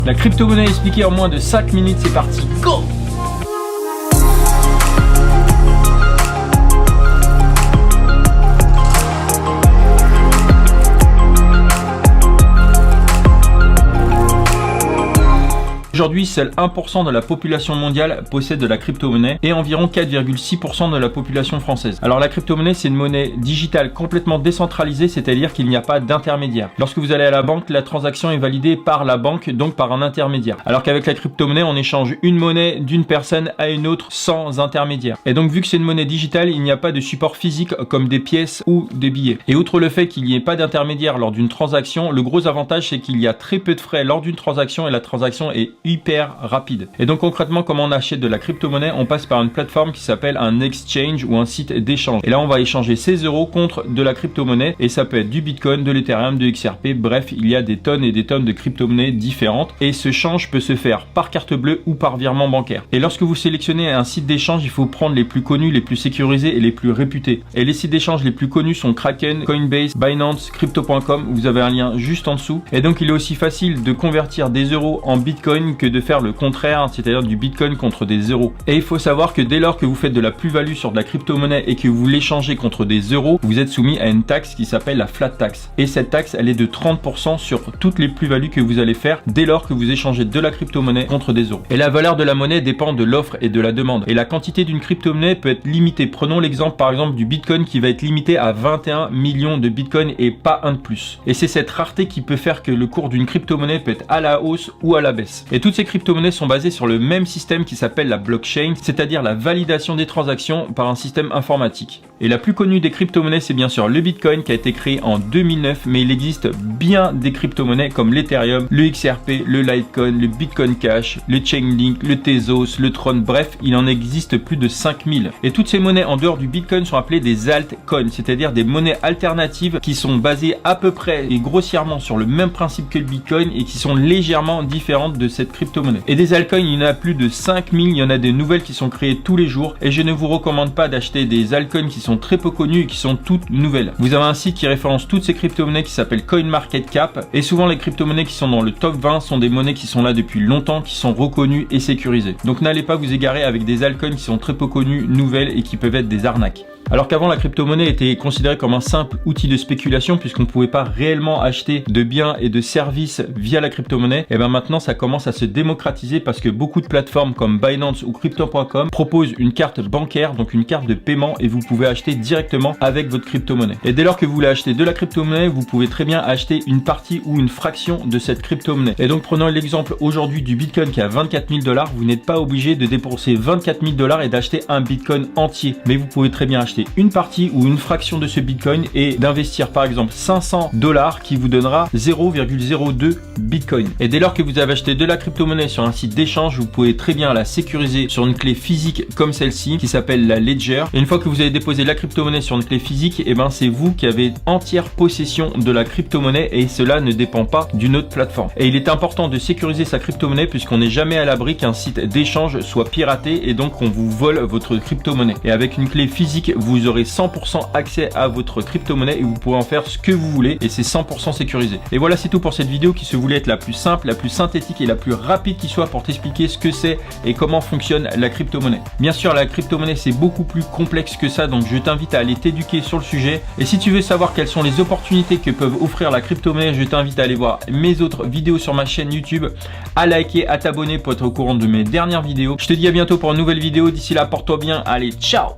La crypto-monnaie expliquée en moins de 5 minutes, c'est parti, go! Aujourd'hui, seul 1% de la population mondiale possède de la crypto-monnaie et environ 4,6% de la population française. Alors la crypto-monnaie, c'est une monnaie digitale complètement décentralisée, c'est-à-dire qu'il n'y a pas d'intermédiaire. Lorsque vous allez à la banque, la transaction est validée par la banque, donc par un intermédiaire. Alors qu'avec la crypto-monnaie, on échange une monnaie d'une personne à une autre sans intermédiaire. Et donc vu que c'est une monnaie digitale, il n'y a pas de support physique comme des pièces ou des billets. Et outre le fait qu'il n'y ait pas d'intermédiaire lors d'une transaction, le gros avantage c'est qu'il y a très peu de frais lors d'une transaction et la transaction est hyper rapide. Et donc concrètement, comment on achète de la crypto-monnaie? On passe par une plateforme qui s'appelle un exchange ou un site d'échange. Et là, on va échanger ses euros contre de la crypto-monnaie et ça peut être du Bitcoin, de l'Ethereum, de XRP. Bref, il y a des tonnes et des tonnes de crypto-monnaies différentes et ce change peut se faire par carte bleue ou par virement bancaire. Et lorsque vous sélectionnez un site d'échange, il faut prendre les plus connus, les plus sécurisés et les plus réputés. Et les sites d'échange les plus connus sont Kraken, Coinbase, Binance, Crypto.com. Vous avez un lien juste en dessous. Et donc, il est aussi facile de convertir des euros en Bitcoin que de faire le contraire, c'est-à-dire du Bitcoin contre des euros. Et il faut savoir que dès lors que vous faites de la plus-value sur de la crypto-monnaie et que vous l'échangez contre des euros, vous êtes soumis à une taxe qui s'appelle la flat tax. Et cette taxe, elle est de 30% sur toutes les plus-values que vous allez faire dès lors que vous échangez de la crypto-monnaie contre des euros. Et la valeur de la monnaie dépend de l'offre et de la demande. Et la quantité d'une crypto-monnaie peut être limitée. Prenons l'exemple par exemple du Bitcoin qui va être limité à 21 millions de Bitcoin et pas un de plus. Et c'est cette rareté qui peut faire que le cours d'une crypto-monnaie peut être à la hausse ou à la baisse. Et toutes ces crypto-monnaies sont basées sur le même système qui s'appelle la blockchain, c'est-à-dire la validation des transactions par un système informatique. Et la plus connue des crypto-monnaies, c'est bien sûr le Bitcoin qui a été créé en 2009, mais il existe bien des crypto-monnaies comme l'Ethereum, le XRP, le Litecoin, le Bitcoin Cash, le Chainlink, le Tezos, le Tron, bref, il en existe plus de 5000. Et toutes ces monnaies en dehors du Bitcoin sont appelées des altcoins, c'est-à-dire des monnaies alternatives qui sont basées à peu près et grossièrement sur le même principe que le Bitcoin et qui sont légèrement différentes de cette crypto-monnaie. Et des altcoins, il y en a plus de 5000, il y en a des nouvelles qui sont créées tous les jours et je ne vous recommande pas d'acheter des altcoins qui sont très peu connues et qui sont toutes nouvelles. Vous avez un site qui référence toutes ces crypto-monnaies qui s'appelle CoinMarketCap et souvent les crypto-monnaies qui sont dans le top 20 sont des monnaies qui sont là depuis longtemps, qui sont reconnues et sécurisées. Donc n'allez pas vous égarer avec des altcoins qui sont très peu connues, nouvelles et qui peuvent être des arnaques. Alors qu'avant la crypto-monnaie était considérée comme un simple outil de spéculation puisqu'on ne pouvait pas réellement acheter de biens et de services via la crypto-monnaie, et bien maintenant ça commence à se démocratiser parce que beaucoup de plateformes comme Binance ou Crypto.com proposent une carte bancaire, donc une carte de paiement et vous pouvez acheter directement avec votre crypto-monnaie. Et dès lors que vous voulez acheter de la crypto-monnaie, vous pouvez très bien acheter une partie ou une fraction de cette crypto-monnaie. Et donc prenons l'exemple aujourd'hui du Bitcoin qui a 24 000 $, vous n'êtes pas obligé de dépenser 24 000 $ et d'acheter un Bitcoin entier, mais vous pouvez très bien acheter une partie ou une fraction de ce Bitcoin et d'investir par exemple 500 $ qui vous donnera 0,02 Bitcoin. Et dès lors que vous avez acheté de la crypto-monnaie sur un site d'échange, vous pouvez très bien la sécuriser sur une clé physique comme celle-ci qui s'appelle la Ledger. Et une fois que vous avez déposé la crypto-monnaie sur une clé physique, et ben c'est vous qui avez entière possession de la crypto-monnaie et cela ne dépend pas d'une autre plateforme. Et il est important de sécuriser sa crypto-monnaie puisqu'on n'est jamais à l'abri qu'un site d'échange soit piraté et donc qu'on vous vole votre crypto-monnaie. Et avec une clé physique, vous aurez 100% accès à votre crypto-monnaie et vous pourrez en faire ce que vous voulez et c'est 100% sécurisé. Et voilà, c'est tout pour cette vidéo qui se voulait être la plus simple, la plus synthétique et la plus rapide qui soit pour t'expliquer ce que c'est et comment fonctionne la crypto-monnaie. Bien sûr, la crypto-monnaie c'est beaucoup plus complexe que ça, donc je t'invite à aller t'éduquer sur le sujet. Et si tu veux savoir quelles sont les opportunités que peuvent offrir la crypto-monnaie, je t'invite à aller voir mes autres vidéos sur ma chaîne YouTube, à liker, à t'abonner pour être au courant de mes dernières vidéos. Je te dis à bientôt pour une nouvelle vidéo. D'ici là, porte-toi bien. Allez, ciao!